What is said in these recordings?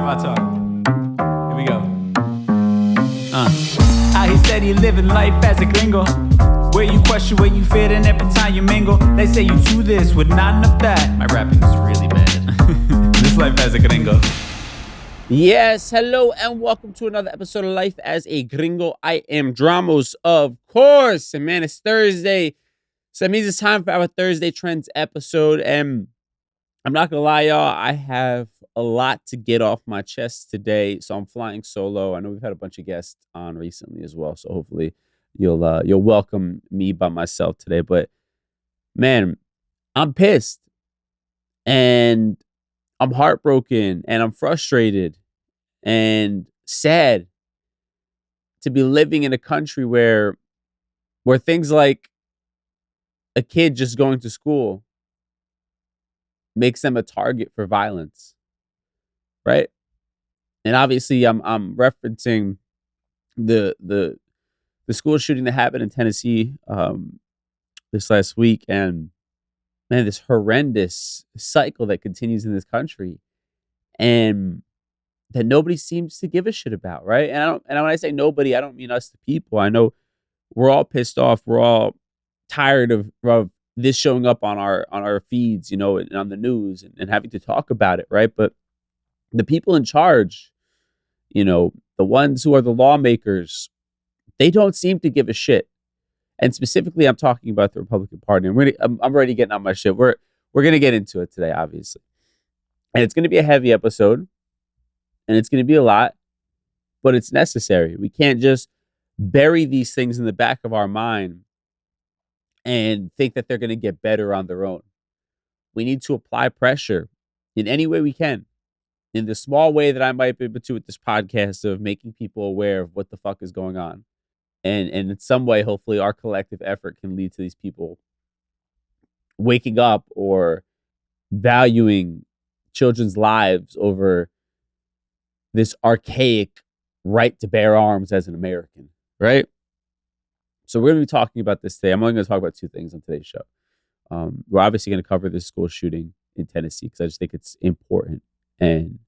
my talk. Here we go. How he said he living life as a gringo, where you question where you fit in every time you mingle. They say you do this with not enough that. My rapping is really bad. This life as a gringo. Yes, hello and welcome to another episode of Life as a Gringo. I am Dramos, of course, and man, it's Thursday, so that means it's time for our Thursday Trends episode, and I'm not gonna lie, y'all, I have a lot to get off my chest today, so I'm flying solo. I know we've had a bunch of guests on recently as well, so hopefully you'll welcome me by myself today, but man, I'm pissed, and I'm heartbroken, and I'm frustrated and sad to be living in a country where things like a kid just going to school makes them a target for violence, right? And obviously, I'm referencing the school shooting that happened in Tennessee this last week, and man, this horrendous cycle that continues in this country, and that nobody seems to give a shit about, right? And when I say nobody, I don't mean us, the people. I know we're all pissed off. We're all tired of this showing up on our feeds, and on the news and having to talk about it, right? But the people in charge, the ones who are the lawmakers, they don't seem to give a shit. And specifically, I'm talking about the Republican Party. And I'm already getting on my shit. We're gonna get into it today, obviously, and it's gonna be a heavy episode. And it's going to be a lot, but it's necessary. We can't just bury these things in the back of our mind and think that they're going to get better on their own. We need to apply pressure in any way we can, in the small way that I might be able to with this podcast of making people aware of what the fuck is going on. And in some way, hopefully, our collective effort can lead to these people waking up or valuing children's lives over this archaic right to bear arms as an American, right? So we're going to be talking about this today. I'm only going to talk about two things on today's show. We're obviously going to cover this school shooting in Tennessee because I just think it's important. And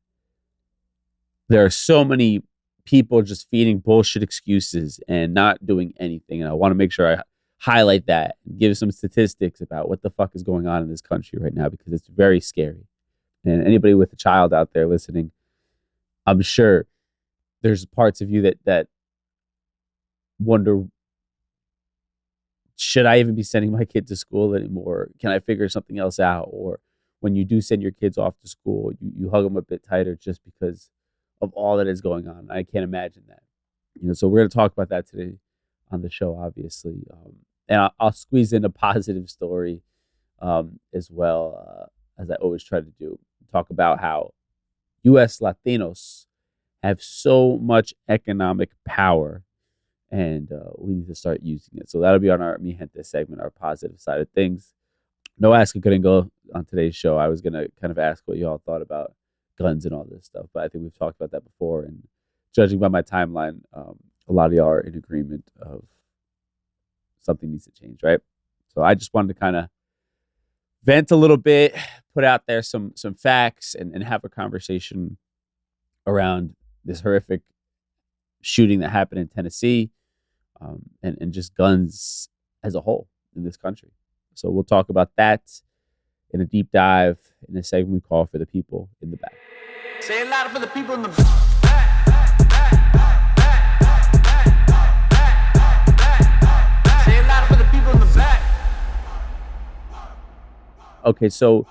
there are so many people just feeding bullshit excuses and not doing anything. And I want to make sure I highlight that and give some statistics about what the fuck is going on in this country right now, because it's very scary. And anybody with a child out there listening, I'm sure there's parts of you that wonder, should I even be sending my kid to school anymore? Can I figure something else out? Or when you do send your kids off to school, you hug them a bit tighter just because of all that is going on. I can't imagine that. So we're going to talk about that today on the show, obviously. And I'll squeeze in a positive story as well, as I always try to do. Talk about how U.S. Latinos have so much economic power, and we need to start using it. So that'll be on our Mi Gente segment, our positive side of things. No Ask a Gringo on today's show. I was going to kind of ask what you all thought about guns and all this stuff, but I think we've talked about that before, and judging by my timeline, a lot of y'all are in agreement of something needs to change, right? So I just wanted to kind of vent a little bit, put out there some facts, and have a conversation around this horrific shooting that happened in Tennessee, and just guns as a whole in this country. So we'll talk about that in a deep dive in a segment we call For the People in the Back. Say it louder for the people in the back. Say it louder for the people in the back. Okay, so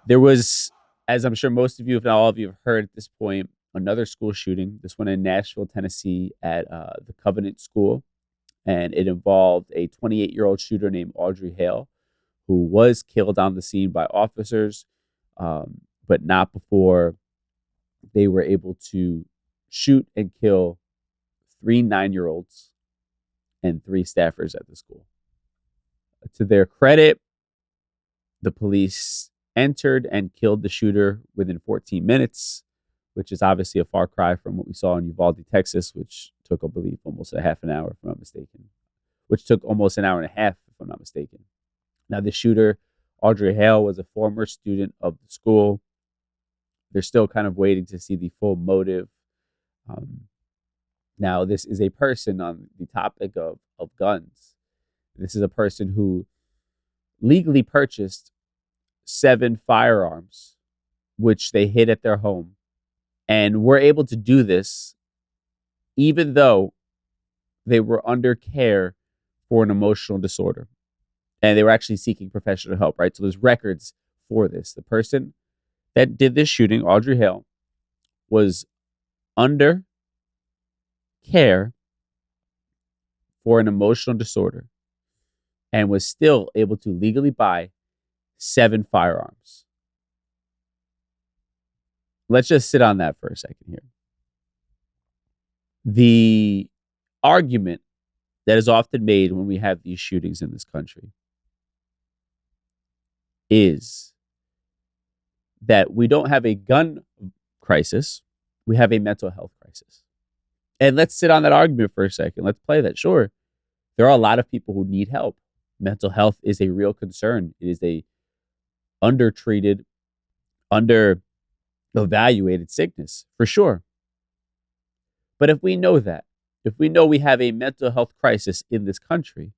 there was, as I'm sure most of you, if not all of you, have heard at this point, another school shooting. This one in Nashville, Tennessee, at the Covenant School, and it involved a 28-year-old shooter named Audrey Hale, who was killed on the scene by officers, but not before they were able to shoot and kill 3 9-year-olds and 3 staffers at the school. To their credit, the police entered and killed the shooter within 14 minutes, which is obviously a far cry from what we saw in Uvalde, Texas, which took, I believe, almost a half an hour, if I'm not mistaken, which took almost an hour and a half, if I'm not mistaken. Now, the shooter, Audrey Hale, was a former student of the school. They're still kind of waiting to see the full motive. Now, this is a person on the topic of guns. This is a person who legally purchased 7 firearms, which they hid at their home. And were able to do this even though they were under care for an emotional disorder. And they were actually seeking professional help, right? So there's records for this. The person that did this shooting, Audrey Hale, was under care for an emotional disorder and was still able to legally buy 7 firearms. Let's just sit on that for a second here. The argument that is often made when we have these shootings in this country is that we don't have a gun crisis, we have a mental health crisis. And let's sit on that argument for a second. Let's play that. Sure, there are a lot of people who need help. Mental health is a real concern. It is a undertreated, under-evaluated sickness, for sure. But if we know that, if we know we have a mental health crisis in this country,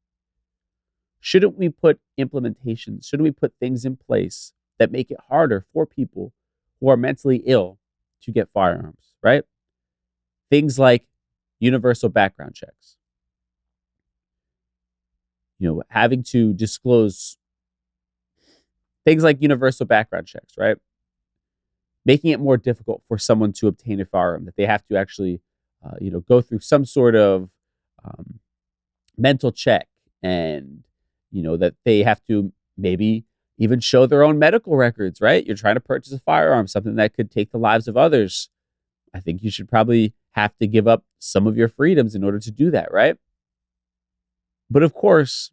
shouldn't we put implementations, shouldn't we put things in place that make it harder for people who are mentally ill to get firearms, right? Things like universal background checks. Having to disclose things like universal background checks, right? Making it more difficult for someone to obtain a firearm, that they have to actually, go through some sort of mental check, and, that they have to maybe even show their own medical records, right? You're trying to purchase a firearm, something that could take the lives of others. I think you should probably have to give up some of your freedoms in order to do that, right? But of course,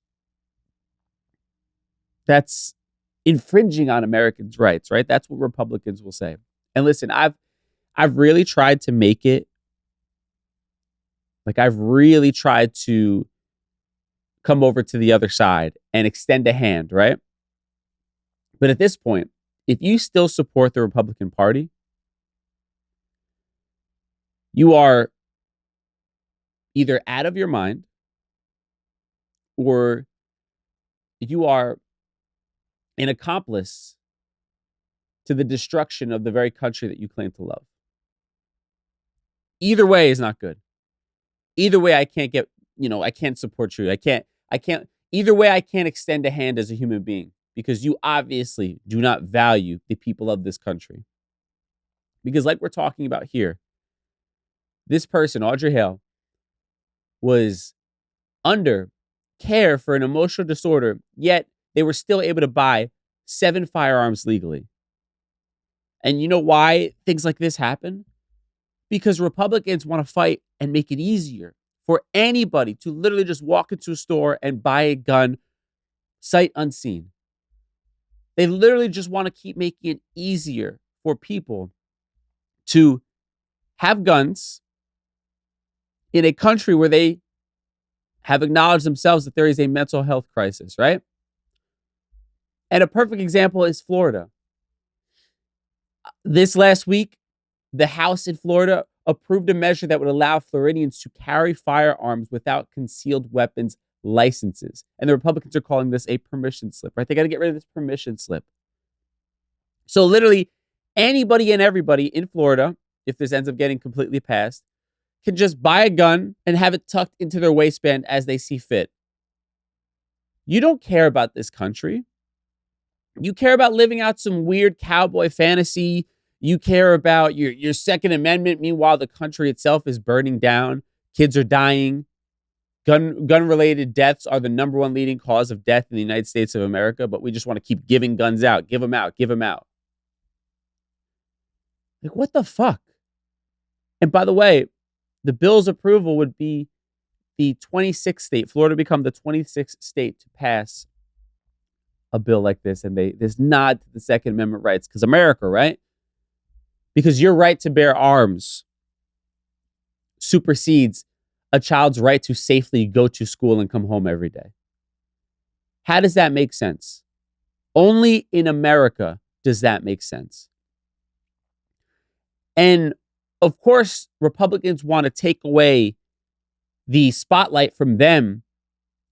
that's infringing on Americans' rights, right? That's what Republicans will say. And listen, I've really tried to make it, I've really tried to come over to the other side and extend a hand, right? But at this point, if you still support the Republican Party, you are either out of your mind or you are an accomplice to the destruction of the very country that you claim to love. Either way is not good. Either way, I can't I can't support you. Either way, I can't extend a hand as a human being, because you obviously do not value the people of this country. Because like we're talking about here, this person, Audrey Hale, was under care for an emotional disorder, yet they were still able to buy 7 firearms legally. And you know why things like this happen? Because Republicans want to fight and make it easier for anybody to literally just walk into a store and buy a gun sight unseen. They literally just want to keep making it easier for people to have guns in a country where they have acknowledged themselves that there is a mental health crisis, right? And a perfect example is Florida. This last week, the House in Florida approved a measure that would allow Floridians to carry firearms without concealed weapons licenses. And the Republicans are calling this a permission slip, right? They got to get rid of this permission slip. So literally anybody and everybody in Florida, if this ends up getting completely passed, can just buy a gun and have it tucked into their waistband as they see fit. You don't care about this country. You care about living out some weird cowboy fantasy. You care about your Second Amendment. Meanwhile, the country itself is burning down. Kids are dying. Gun-related deaths are the number one leading cause of death in the United States of America, but we just want to keep giving guns out. Give them out. Give them out. What the fuck? And by the way, the bill's approval would be the 26th state. Florida become the 26th state to pass a bill like this. And this nod to the Second Amendment rights. Because America, right? Because your right to bear arms supersedes a child's right to safely go to school and come home every day. How does that make sense? Only in America does that make sense. And of course, Republicans want to take away the spotlight from them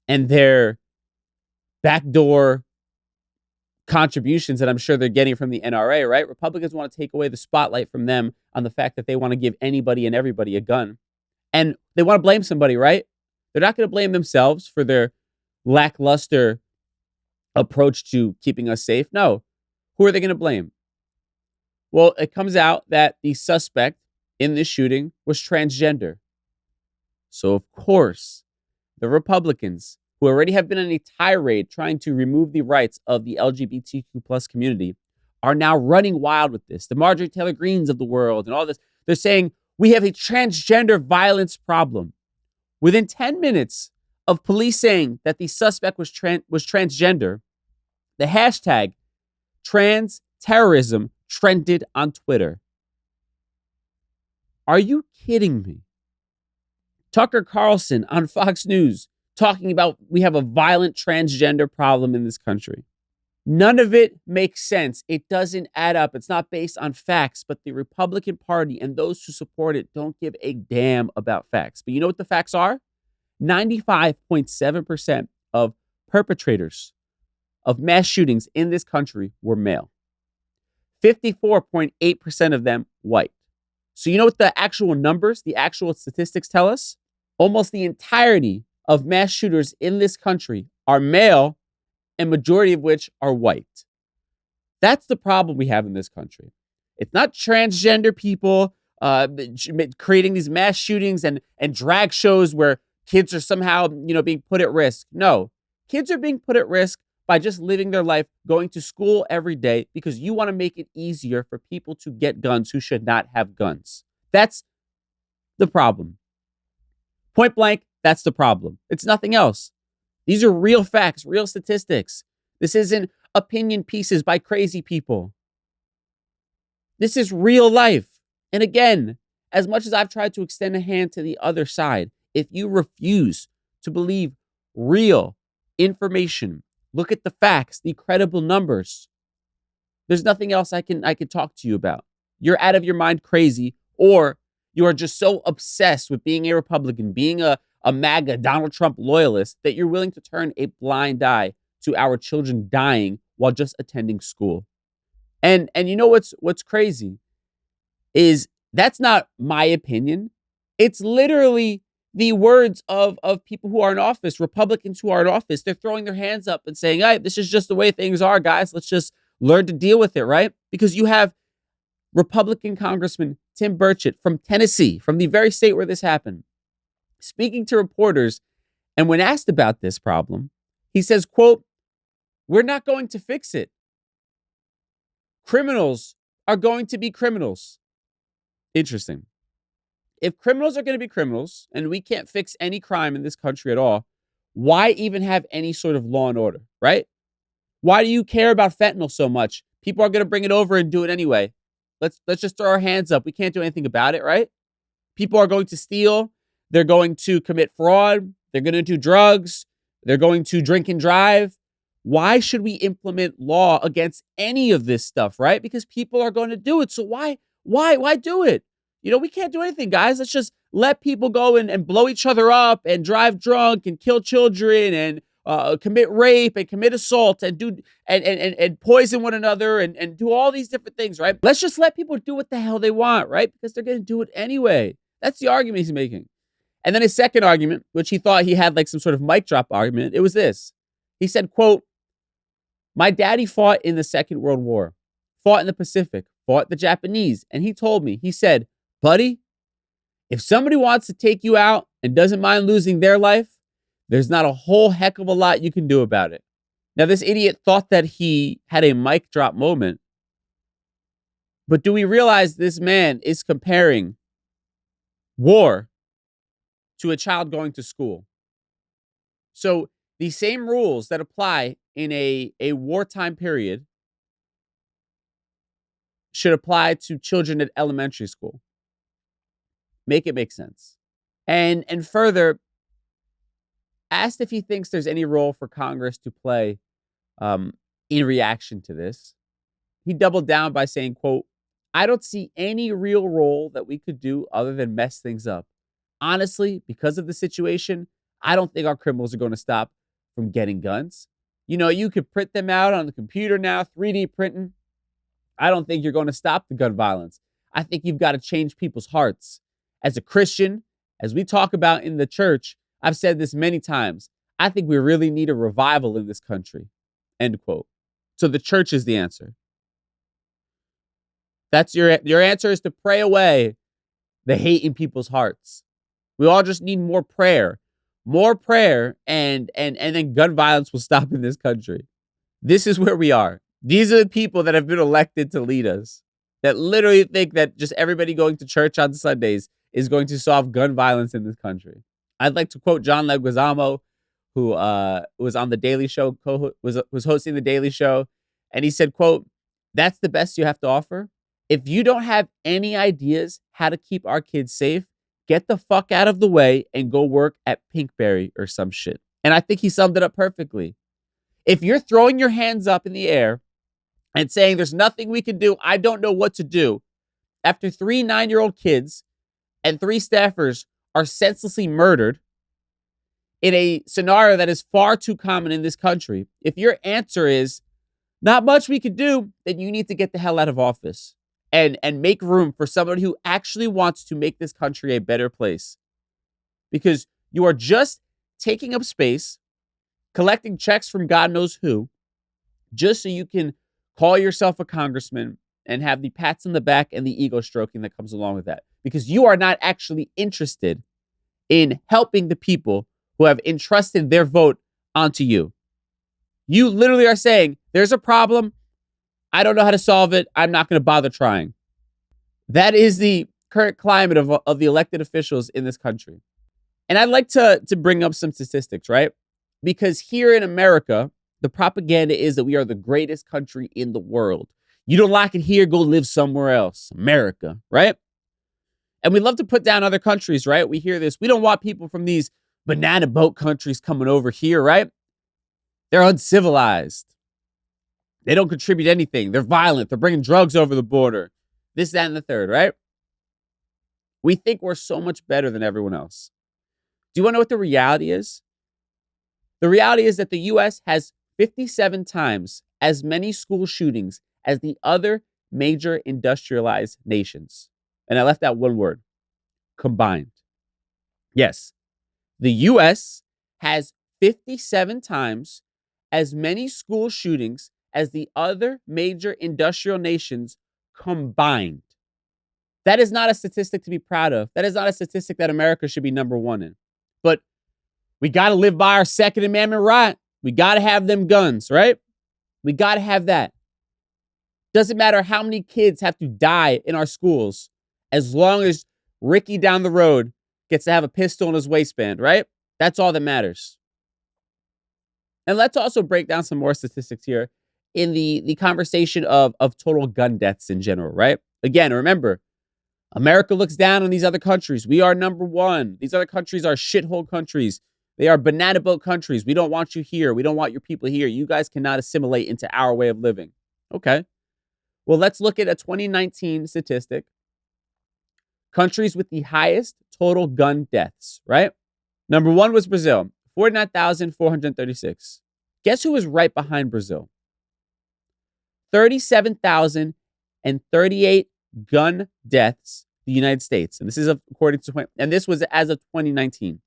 and their backdoor contributions that I'm sure they're getting from the NRA, right? Republicans want to take away the spotlight from them on the fact that they want to give anybody and everybody a gun. And they want to blame somebody, right? They're not going to blame themselves for their lackluster approach to keeping us safe. No. Who are they going to blame? Well, it comes out that the suspect in this shooting was transgender. So, of course, the Republicans, who already have been on a tirade trying to remove the rights of the LGBTQ plus community, are now running wild with this. The Marjorie Taylor Greens of the world and all this. They're saying, we have a transgender violence problem. Within 10 minutes of police saying that the suspect was transgender, the hashtag trans terrorism trended on Twitter. Are you kidding me? Tucker Carlson on Fox News talking about we have a violent transgender problem in this country. None of it makes sense. It doesn't add up. It's not based on facts, but the Republican Party and those who support it don't give a damn about facts. But you know what the facts are? 95.7% of perpetrators of mass shootings in this country were male. 54.8% of them white. So you know what the actual numbers, the actual statistics tell us? Almost the entirety of mass shooters in this country are male, and majority of which are white. That's the problem we have in this country. It's not transgender people creating these mass shootings and drag shows where kids are somehow, being put at risk. No, kids are being put at risk by just living their life, going to school every day because you want to make it easier for people to get guns who should not have guns. That's the problem. Point blank, that's the problem. It's nothing else. These are real facts, real statistics. This isn't opinion pieces by crazy people. This is real life. And again, as much as I've tried to extend a hand to the other side, if you refuse to believe real information, look at the facts, the credible numbers, there's nothing else I can talk to you about. You're out of your mind crazy, or you are just so obsessed with being a Republican, being a MAGA Donald Trump loyalist that you're willing to turn a blind eye to our children dying while just attending school. And you know what's crazy is that's not my opinion. It's literally the words of people who are in office, Republicans who are in office. They're throwing their hands up and saying, hey, this is just the way things are, guys. Let's just learn to deal with it, right? Because you have Republican Congressman Tim Burchett from Tennessee, from the very state where this happened, speaking to reporters. And when asked about this problem, he says, quote, we're not going to fix it. Criminals are going to be criminals. Interesting. If criminals are going to be criminals and we can't fix any crime in this country at all, why even have any sort of law and order, right? Why do you care about fentanyl so much? People are going to bring it over and do it anyway. Let's just throw our hands up. We can't do anything about it, right? People are going to steal. They're going to commit fraud. They're going to do drugs. They're going to drink and drive. Why should we implement law against any of this stuff, right? Because people are going to do it. So why do it? We can't do anything, guys. Let's just let people go and blow each other up and drive drunk and kill children and commit rape and commit assault and do and poison one another and do all these different things, right? Let's just let people do what the hell they want, right? Because they're going to do it anyway. That's the argument he's making. And then his second argument, which he thought he had like some sort of mic drop argument, it was this. He said, quote, my daddy fought in the Second World War, fought in the Pacific, fought the Japanese. And he told me, he said, buddy, if somebody wants to take you out and doesn't mind losing their life, there's not a whole heck of a lot you can do about it. Now, this idiot thought that he had a mic drop moment. But do we realize this man is comparing war to a child going to school? So the same rules that apply in a wartime period should apply to children at elementary school. Make it make sense. And further, asked if he thinks there's any role for Congress to play in reaction to this, he doubled down by saying, quote, I don't see any real role that we could do other than mess things up. Honestly, because of the situation, I don't think our criminals are going to stop from getting guns. You could print them out on the computer now, 3D printing. I don't think you're going to stop the gun violence. I think you've got to change people's hearts. As a Christian, as we talk about in the church, I've said this many times. I think we really need a revival in this country. End quote. So the church is the answer. That's your answer is to pray away the hate in people's hearts. We all just need more prayer, and then gun violence will stop in this country. This is where we are. These are the people that have been elected to lead us, that literally think that just everybody going to church on Sundays is going to solve gun violence in this country. I'd like to quote John Leguizamo, who was on the Daily Show, was hosting the Daily Show, and he said, quote, "That's the best you have to offer? If you don't have any ideas how to keep our kids safe, get the fuck out of the way and go work at Pinkberry or some shit." And I think he summed it up perfectly. If you're throwing your hands up in the air and saying there's nothing we can do, I don't know what to do, after 3 9-year-old kids and 3 staffers are senselessly murdered in a scenario that is far too common in this country, if your answer is not much we could do, then you need to get the hell out of office and make room for somebody who actually wants to make this country a better place. Because you are just taking up space, collecting checks from God knows who, just so you can call yourself a congressman and have the pats on the back and the ego stroking that comes along with that. Because you are not actually interested in helping the people who have entrusted their vote onto you. You literally are saying, there's a problem. I don't know how to solve it. I'm not going to bother trying. That is the current climate of the elected officials in this country. And I'd like to bring up some statistics, right? Because here in America, the propaganda is that we are the greatest country in the world. You don't like it here, go live somewhere else. America, right? And we love to put down other countries, right? We hear this. We don't want people from these banana boat countries coming over here, right? They're uncivilized. They don't contribute anything. They're violent. They're bringing drugs over the border. This, that, and the third, right? We think we're so much better than everyone else. Do you want to know what the reality is? The reality is that the U.S. has 57 times as many school shootings as the other major industrialized nations. And I left out one word, combined. Yes, the U.S. has 57 times as many school shootings as the other major industrial nations combined. That is not a statistic to be proud of. That is not a statistic that America should be number one in. But we got to live by our Second Amendment right. We got to have them guns, right? We got to have that. Doesn't matter how many kids have to die in our schools, as long as Ricky down the road gets to have a pistol in his waistband, right? That's all that matters. And let's also break down some more statistics here in the conversation of total gun deaths in general, right? Again, remember, America looks down on these other countries. We are number one. These other countries are shithole countries. They are banana boat countries. We don't want you here. We don't want your people here. You guys cannot assimilate into our way of living. Okay. Well, let's look at a 2019 statistic. Countries with the highest total gun deaths, right? Number one was Brazil, 49,436. Guess who was right behind Brazil? 37,038 gun deaths, the United States. And this is according to, and this was as of 2019.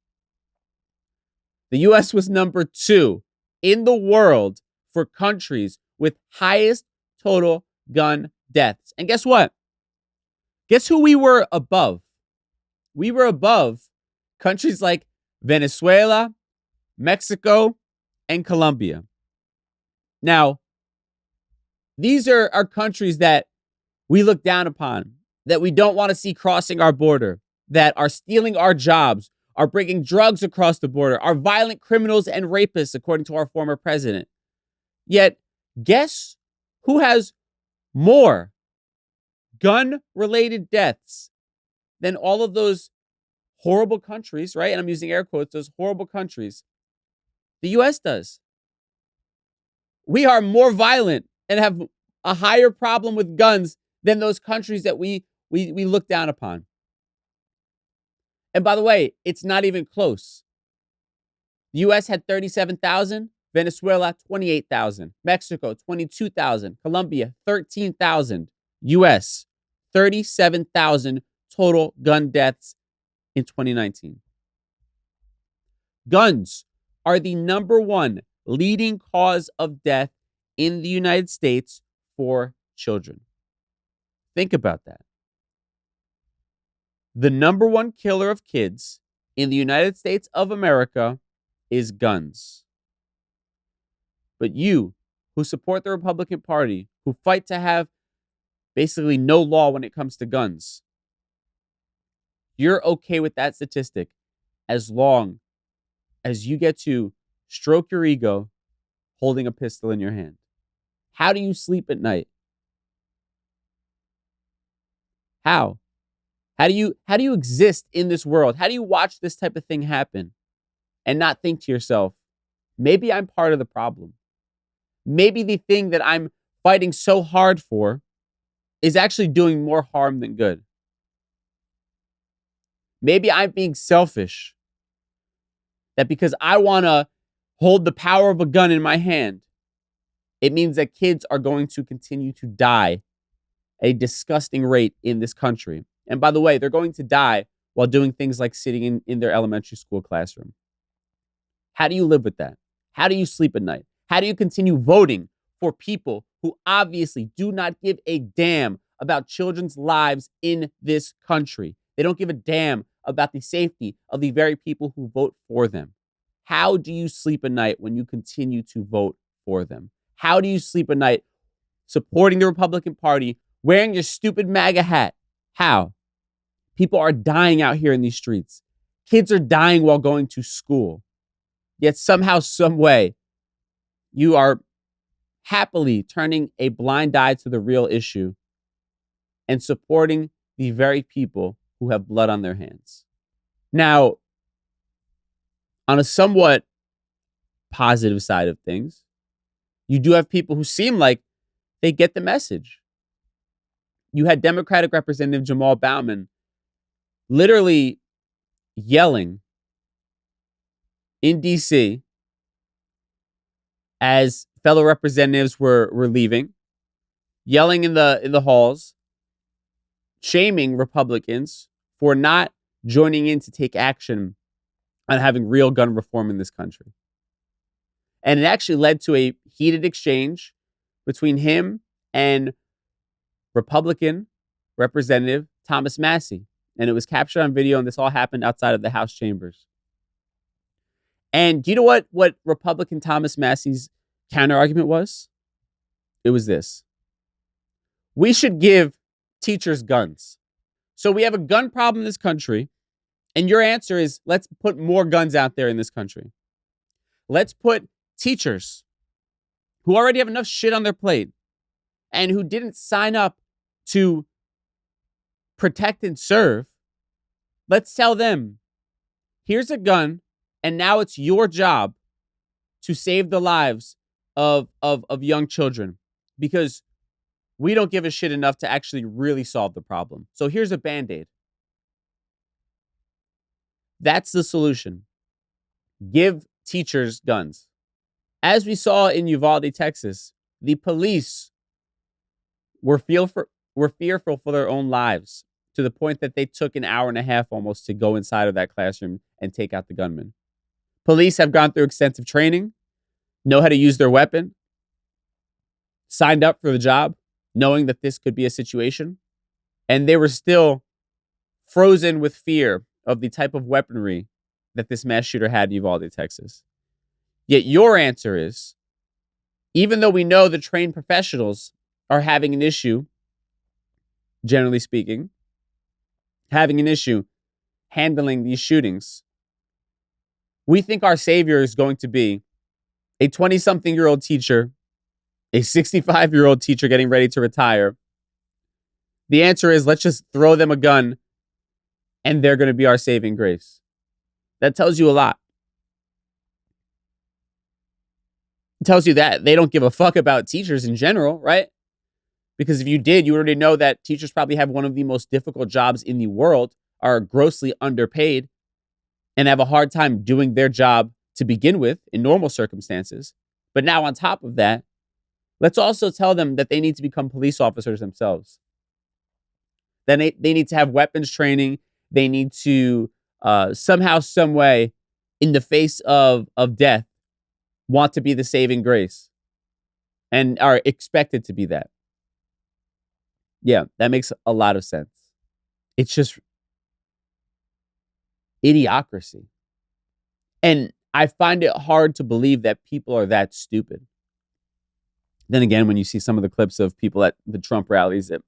The U.S. was number 2 in the world for countries with highest total gun deaths. And guess what? Guess who we were above? We were above countries like Venezuela, Mexico, and Colombia. Now, these are countries that we look down upon, that we don't want to see crossing our border, that are stealing our jobs, are bringing drugs across the border, are violent criminals and rapists, according to our former president. Yet, guess who has more gun-related deaths than all of those horrible countries, right? And I'm using air quotes, those horrible countries. The U.S. does. We are more violent and have a higher problem with guns than those countries that we look down upon. And by the way, it's not even close. The US had 37,000, Venezuela 28,000, Mexico 22,000, Colombia 13,000, US 37,000 total gun deaths in 2019. Guns are the number one leading cause of death in the United States for children. Think about that. The number one killer of kids in the United States of America is guns. But you, who support the Republican Party, who fight to have basically no law when it comes to guns, you're okay with that statistic as long as you get to stroke your ego holding a pistol in your hand. How do you sleep at night? How? How do you exist in this world? How do you watch this type of thing happen and not think to yourself, maybe I'm part of the problem? Maybe the thing that I'm fighting so hard for is actually doing more harm than good. Maybe I'm being selfish. That because I want to hold the power of a gun in my hand, it means that kids are going to continue to die at a disgusting rate in this country. And by the way, they're going to die while doing things like sitting in their elementary school classroom. How do you live with that? How do you sleep at night? How do you continue voting for people who obviously do not give a damn about children's lives in this country? They don't give a damn about the safety of the very people who vote for them. How do you sleep at night when you continue to vote for them? How do you sleep at night supporting the Republican Party, wearing your stupid MAGA hat? How? People are dying out here in these streets. Kids are dying while going to school. Yet somehow, some way, you are happily turning a blind eye to the real issue and supporting the very people who have blood on their hands. Now, on a somewhat positive side of things, you do have people who seem like they get the message. You had Democratic Representative Jamal Bowman literally yelling in D.C. as fellow representatives were leaving, yelling in the halls, shaming Republicans for not joining in to take action on having real gun reform in this country. And it actually led to a heated exchange between him and Republican Representative Thomas Massie. And it was captured on video, and this all happened outside of the House chambers. And do you know what Republican Thomas Massie's counter argument was? It was this: we should give teachers guns. So we have a gun problem in this country, and your answer is, let's put more guns out there in this country. Let's put teachers who already have enough shit on their plate and who didn't sign up to protect and serve, let's tell them, here's a gun, and now it's your job to save the lives of young children, because we don't give a shit enough to actually really solve the problem. So here's a Band-Aid. That's the solution. Give teachers guns. As we saw in Uvalde, Texas, the police were fearful for their own lives, to the point that they took an hour and a half almost to go inside of that classroom and take out the gunman. Police have gone through extensive training, know how to use their weapon, signed up for the job, knowing that this could be a situation, and they were still frozen with fear of the type of weaponry that this mass shooter had in Uvalde, Texas. Yet your answer is, even though we know the trained professionals are having an issue, generally speaking, having an issue handling these shootings, we think our savior is going to be a 20-something-year-old teacher, a 65-year-old teacher getting ready to retire. The answer is, let's just throw them a gun and they're going to be our saving grace. That tells you a lot. It tells you that they don't give a fuck about teachers in general, right? Because if you did, you already know that teachers probably have one of the most difficult jobs in the world, are grossly underpaid, and have a hard time doing their job to begin with in normal circumstances. But now on top of that, let's also tell them that they need to become police officers themselves. Then they need to have weapons training. They need to somehow, some way, in the face of death, want to be the saving grace and are expected to be that. Yeah, that makes a lot of sense. It's just idiocracy. And I find it hard to believe that people are that stupid. Then again, when you see some of the clips of people at the Trump rallies, it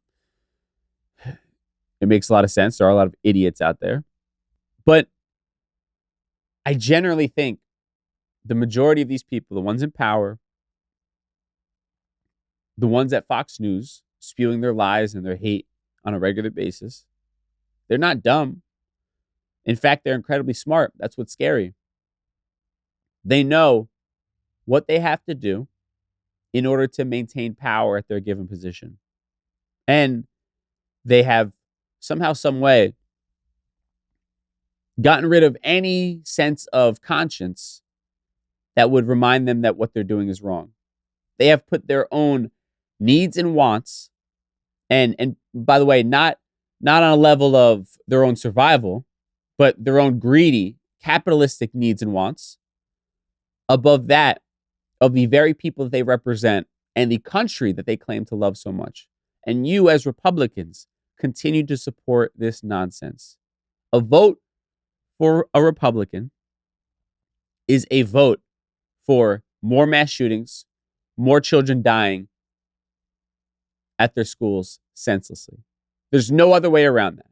makes a lot of sense. There are a lot of idiots out there. But I generally think the majority of these people, the ones in power, the ones at Fox News spewing their lies and their hate on a regular basis, they're not dumb. In fact, they're incredibly smart. That's what's scary. They know what they have to do in order to maintain power at their given position. And they have somehow, some way, gotten rid of any sense of conscience that would remind them that what they're doing is wrong. They have put their own needs and wants, and by the way, not on a level of their own survival, but their own greedy, capitalistic needs and wants, above that of the very people that they represent and the country that they claim to love so much. And you, as Republicans, continue to support this nonsense. A vote for a Republican is a vote for more mass shootings, more children dying at their schools senselessly. There's no other way around that.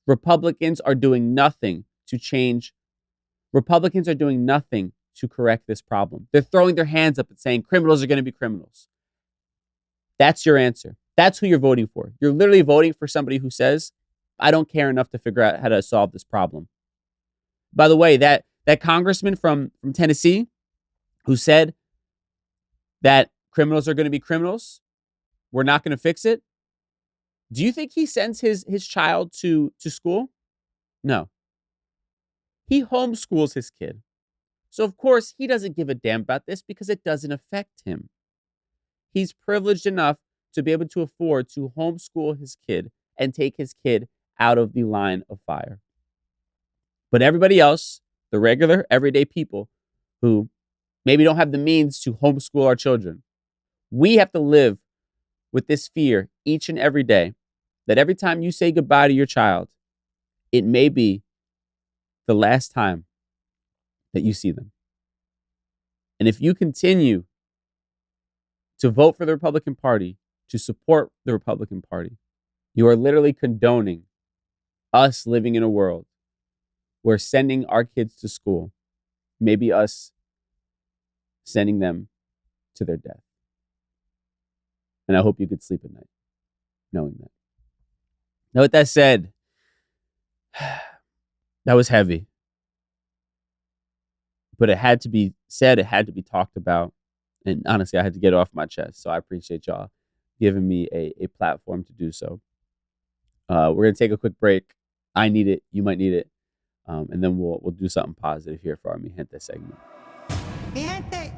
Republicans are doing nothing to change. Republicans are doing nothing to correct this problem. They're throwing their hands up and saying criminals are going to be criminals. That's your answer. That's who you're voting for. You're literally voting for somebody who says, I don't care enough to figure out how to solve this problem. By the way, that congressman from Tennessee who said that criminals are going to be criminals, we're not going to fix it. Do you think he sends his child to school? No. He homeschools his kid. So, of course, he doesn't give a damn about this because it doesn't affect him. He's privileged enough to be able to afford to homeschool his kid and take his kid out of the line of fire. But everybody else, the regular, everyday people who maybe don't have the means to homeschool our children, we have to live with this fear each and every day that every time you say goodbye to your child, it may be the last time that you see them. And if you continue to vote for the Republican Party, to support the Republican Party, you are literally condoning us living in a world where sending our kids to school may be us sending them to their death. And I hope you could sleep at night knowing that. Now, with that said, that was heavy. But it had to be said, it had to be talked about. And honestly, I had to get it off my chest. So I appreciate y'all giving me a platform to do so. We're going to take a quick break. I need it. You might need it. And then we'll do something positive here for our Mi Gente segment. Mi Gente.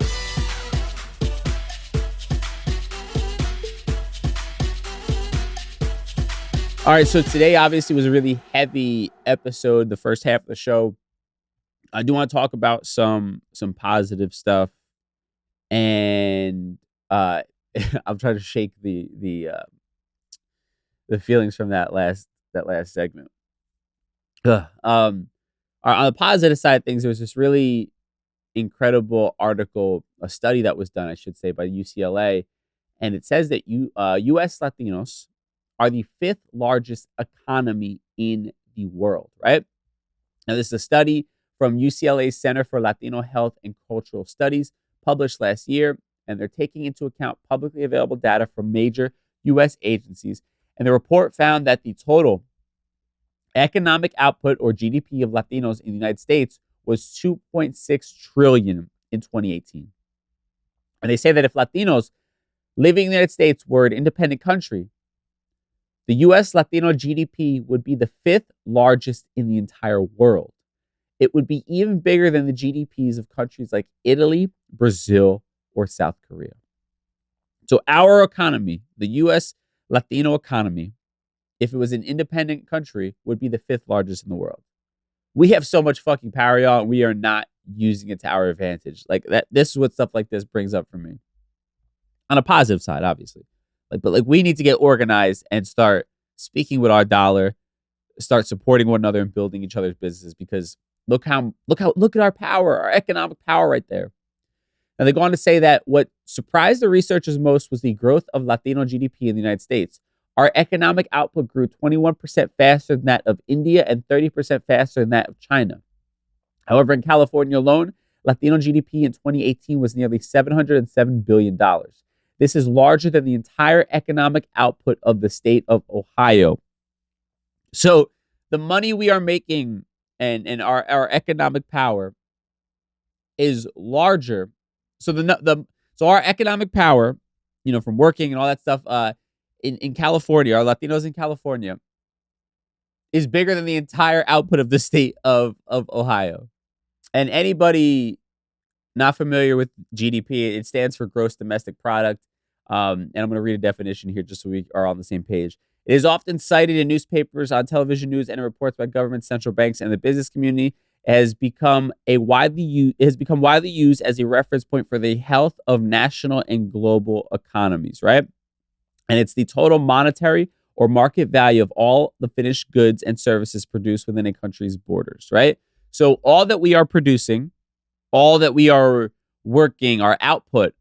All right, so today obviously was a really heavy episode, the first half of the show. I do want to talk about some positive stuff, and I'm trying to shake the feelings from that last segment. On the positive side of things, there was this really incredible article, a study that was done, I should say, by UCLA, and it says that U.S. Latinos are the 5th largest economy in the world, right? Now, this is a study from UCLA's Center for Latino Health and Cultural Studies, published last year, and they're taking into account publicly available data from major U.S. agencies. And the report found that the total economic output, or GDP, of Latinos in the United States was $2.6 trillion in 2018. And they say that if Latinos living in the United States were an independent country, the U.S. Latino GDP would be the 5th largest in the entire world. It would be even bigger than the GDPs of countries like Italy, Brazil, or South Korea. So our economy, the U.S. Latino economy, if it was an independent country, would be the 5th largest in the world. We have so much fucking power, y'all, and we are not using it to our advantage. Like that, this is what stuff like this brings up for me. On a positive side, obviously. But we need to get organized and start speaking with our dollar, start supporting one another and building each other's businesses, because look at our power, our economic power right there. Now they go on to say that what surprised the researchers most was the growth of Latino GDP in the United States. Our economic output grew 21% faster than that of India and 30% faster than that of China. However, in California alone, Latino GDP in 2018 was nearly $707 billion. This is larger than the entire economic output of the state of Ohio. So the money we are making and our economic power is larger. So so our economic power, from working and all that stuff, in California, our Latinos in California, is bigger than the entire output of the state of Ohio. And anybody not familiar with GDP, it stands for gross domestic product. And I'm going to read a definition here just so we are on the same page. It is often cited in newspapers, on television news, and in reports by governments, central banks, and the business community. It has become widely used as a reference point for the health of national and global economies, right? And it's the total monetary or market value of all the finished goods and services produced within a country's borders, right? So all that we are producing, all that we are working, our output,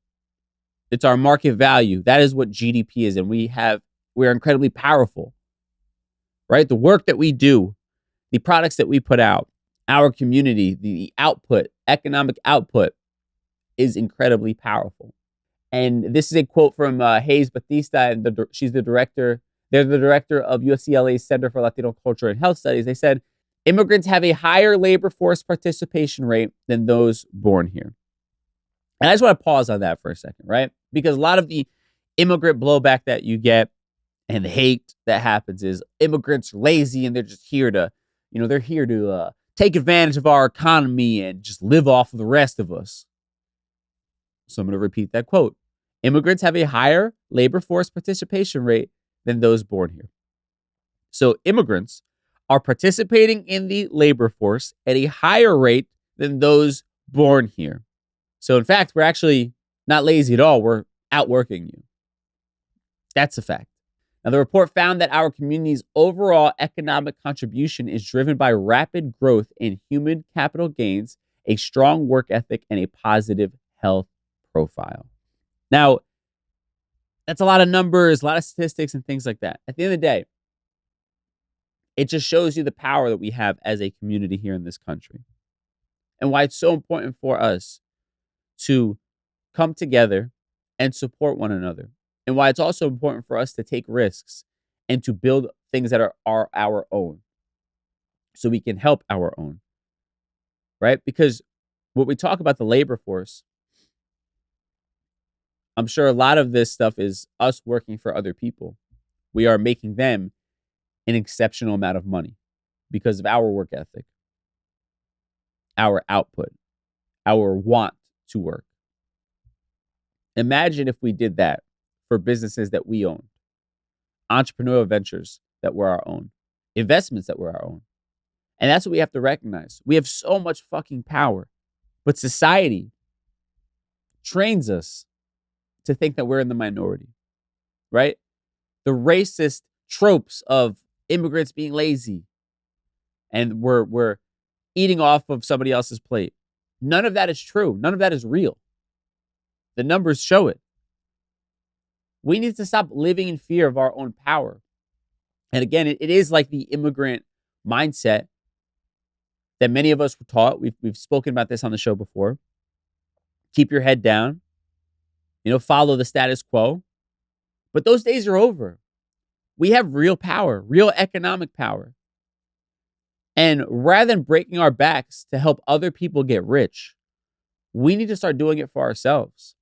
it's our market value. That is what GDP is. And we're incredibly powerful, right? The work that we do, the products that we put out, our community, the output, economic output is incredibly powerful. And this is a quote from Hayes Batista, and she's the director. They're the director of UCLA's Center for Latino Culture and Health Studies. They said, immigrants have a higher labor force participation rate than those born here. And I just want to pause on that for a second, right? Because a lot of the immigrant blowback that you get and the hate that happens is immigrants are lazy and they're just here to, they're here to take advantage of our economy and just live off of the rest of us. So I'm going to repeat that quote. Immigrants have a higher labor force participation rate than those born here. So immigrants are participating in the labor force at a higher rate than those born here. So in fact, we're actually not lazy at all. We're outworking you. That's a fact. Now, the report found that our community's overall economic contribution is driven by rapid growth in human capital gains, a strong work ethic, and a positive health profile. Now, that's a lot of numbers, a lot of statistics and things like that. At the end of the day, it just shows you the power that we have as a community here in this country and why it's so important for us to come together and support one another, and why it's also important for us to take risks and to build things that are our own so we can help our own, right? Because when we talk about the labor force, I'm sure a lot of this stuff is us working for other people. We are making them an exceptional amount of money because of our work ethic, our output, our want to work. Imagine if we did that for businesses that we own, entrepreneurial ventures that were our own, investments that were our own. And that's what we have to recognize. We have so much fucking power, but society trains us to think that we're in the minority, right? The racist tropes of immigrants being lazy and we're eating off of somebody else's plate. None of that is true. None of that is real. The numbers show it. We need to stop living in fear of our own power. And again, it is like the immigrant mindset that many of us were taught. We've spoken about this on the show before. Keep your head down. Follow the status quo. But those days are over. We have real power, real economic power. And rather than breaking our backs to help other people get rich, we need to start doing it for ourselves.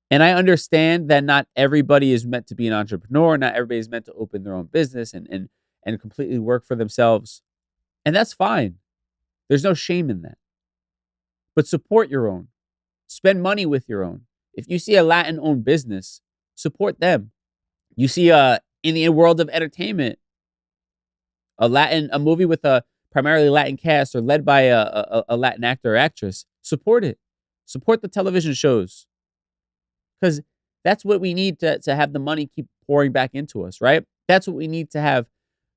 And I understand that not everybody is meant to be an entrepreneur. Not everybody is meant to open their own business and completely work for themselves. And that's fine. There's no shame in that. But support your own. Spend money with your own. If you see a Latin-owned business, support them. You see in the world of entertainment, a movie with a primarily Latin cast or led by a Latin actor or actress, support it. Support the television shows. Because that's what we need to have the money keep pouring back into us, right? That's what we need to have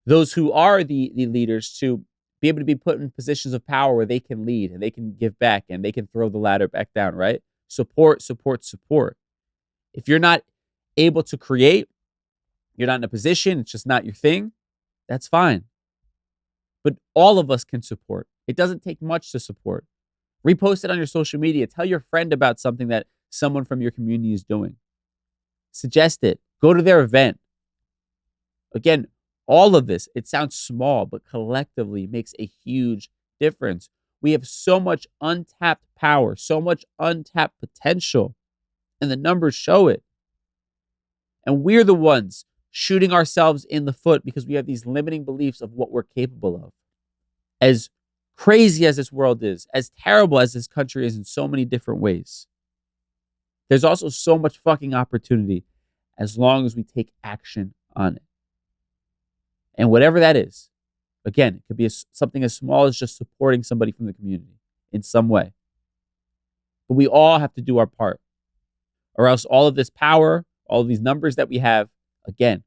those who are the leaders to be able to be put in positions of power where they can lead and they can give back and they can throw the ladder back down, right? Support, support, support. If you're not able to create, you're not in a position, it's just not your thing, that's fine. But all of us can support. It doesn't take much to support. Repost it on your social media. Tell your friend about something that someone from your community is doing. Suggest it. Go to their event. Again, all of this, it sounds small, but collectively makes a huge difference. We have so much untapped power, so much untapped potential, and the numbers show it. And we're the ones shooting ourselves in the foot because we have these limiting beliefs of what we're capable of. As crazy as this world is, as terrible as this country is in so many different ways, there's also so much fucking opportunity as long as we take action on it. And whatever that is, again, it could be something as small as just supporting somebody from the community in some way. But we all have to do our part, or else all of this power, all of these numbers that we have, again,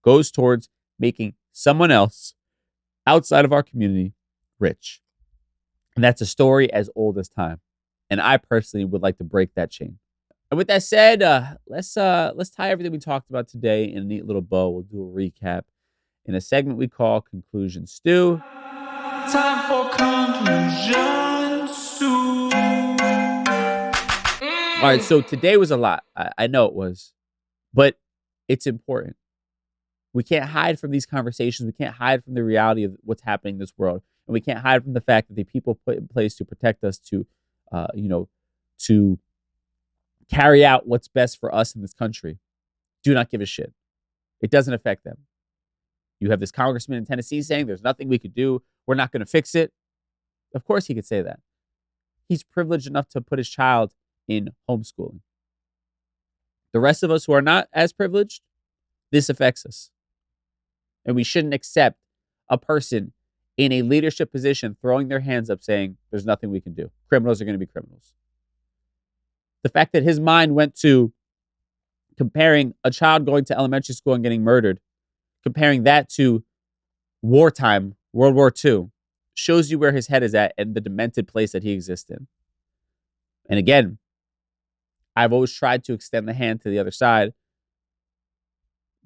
goes towards making someone else outside of our community rich. And that's a story as old as time. And I personally would like to break that chain. And with that said, let's tie everything we talked about today in a neat little bow. We'll do a recap in a segment we call Conclusion Stew. Time for conclusion stew. All right, so today was a lot. I know it was, but it's important. We can't hide from these conversations. We can't hide from the reality of what's happening in this world. And we can't hide from the fact that the people put in place to protect us, to carry out what's best for us in this country, do not give a shit. It doesn't affect them. You have this congressman in Tennessee saying there's nothing we could do. We're not going to fix it. Of course he could say that. He's privileged enough to put his child in homeschooling. The rest of us who are not as privileged, this affects us. And we shouldn't accept a person in a leadership position throwing their hands up saying there's nothing we can do. Criminals are going to be criminals. The fact that his mind went to comparing a child going to elementary school and getting murdered, comparing that to wartime, World War II, shows you where his head is at and the demented place that he exists in. And again, I've always tried to extend the hand to the other side.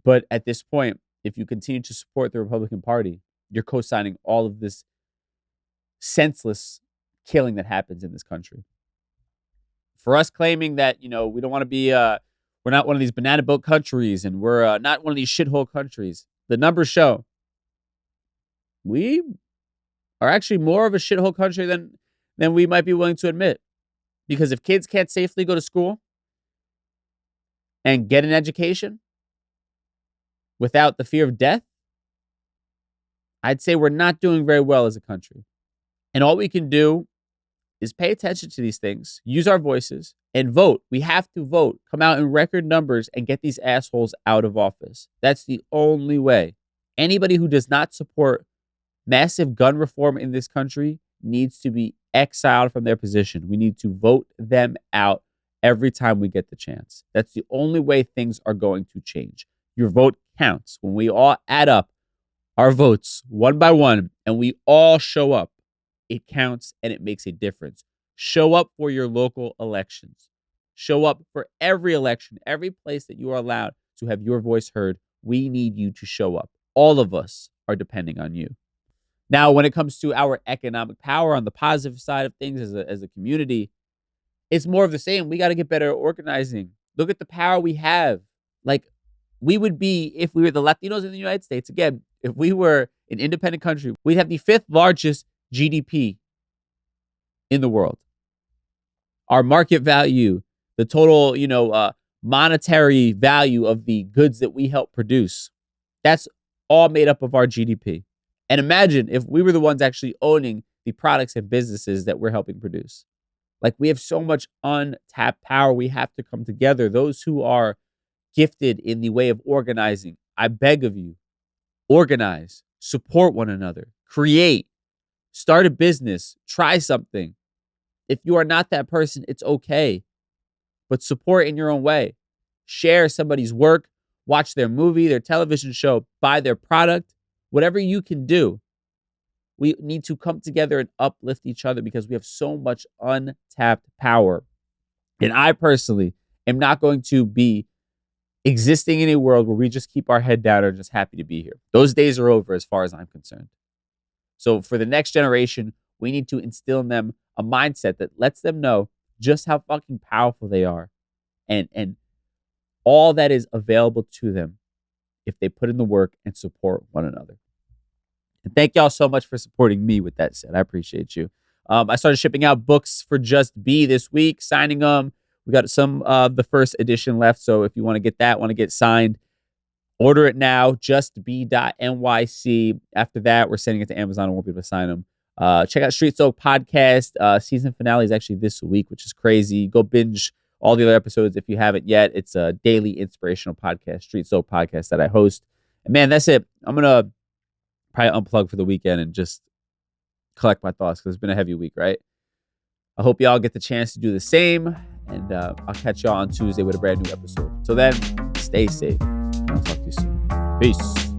But at this point, if you continue to support the Republican Party, you're co-signing all of this senseless killing that happens in this country. For us claiming that, we don't want to be, we're not one of these banana boat countries and we're not one of these shithole countries, the numbers show we are actually more of a shithole country than we might be willing to admit. Because if kids can't safely go to school and get an education without the fear of death, I'd say we're not doing very well as a country. And all we can do is pay attention to these things, use our voices, and vote. We have to vote, come out in record numbers, and get these assholes out of office. That's the only way. Anybody who does not support massive gun reform in this country needs to be exiled from their position. We need to vote them out every time we get the chance. That's the only way things are going to change. Your vote counts. When we all add up our votes one by one and we all show up, it counts and it makes a difference. Show up for your local elections. Show up for every election, every place that you are allowed to have your voice heard. We need you to show up. All of us are depending on you. Now, when it comes to our economic power on the positive side of things as a community, it's more of the same. We got to get better at organizing. Look at the power we have. Like, we would be, if we were the Latinos in the United States, again, if we were an independent country, we'd have the 5th largest GDP in the world. Our market value the total, monetary value of the goods that we help produce. That's all made up of our GDP. And imagine if we were the ones actually owning the products and businesses that we're helping produce. Like, we have so much untapped power. We have to come together. Those who are gifted in the way of organizing, I beg of you, organize, support one another, create, start a business, try something. If you are not that person, it's okay. But support in your own way. Share somebody's work, watch their movie, their television show, buy their product, whatever you can do. We need to come together and uplift each other because we have so much untapped power. And I personally am not going to be existing in a world where we just keep our head down and are just happy to be here. Those days are over as far as I'm concerned. So for the next generation, we need to instill in them a mindset that lets them know just how fucking powerful they are and all that is available to them if they put in the work and support one another. And thank y'all so much for supporting me with that said. I appreciate you. I started shipping out books for Just Be this week, signing them. We got some of the first edition left. So if you want to get that, want to get signed, order it now, justbe.nyc. After that, we're sending it to Amazon. I won't be able to sign them. Check out Street Soak Podcast. Season finale is actually this week, which is crazy. Go binge all the other episodes if you haven't yet. It's a daily inspirational podcast, Street Soak Podcast, that I host. And man, that's it. I'm going to probably unplug for the weekend and just collect my thoughts because it's been a heavy week, right? I hope y'all get the chance to do the same. And I'll catch y'all on Tuesday with a brand new episode. Till then, stay safe. And I'll talk to you soon. Peace.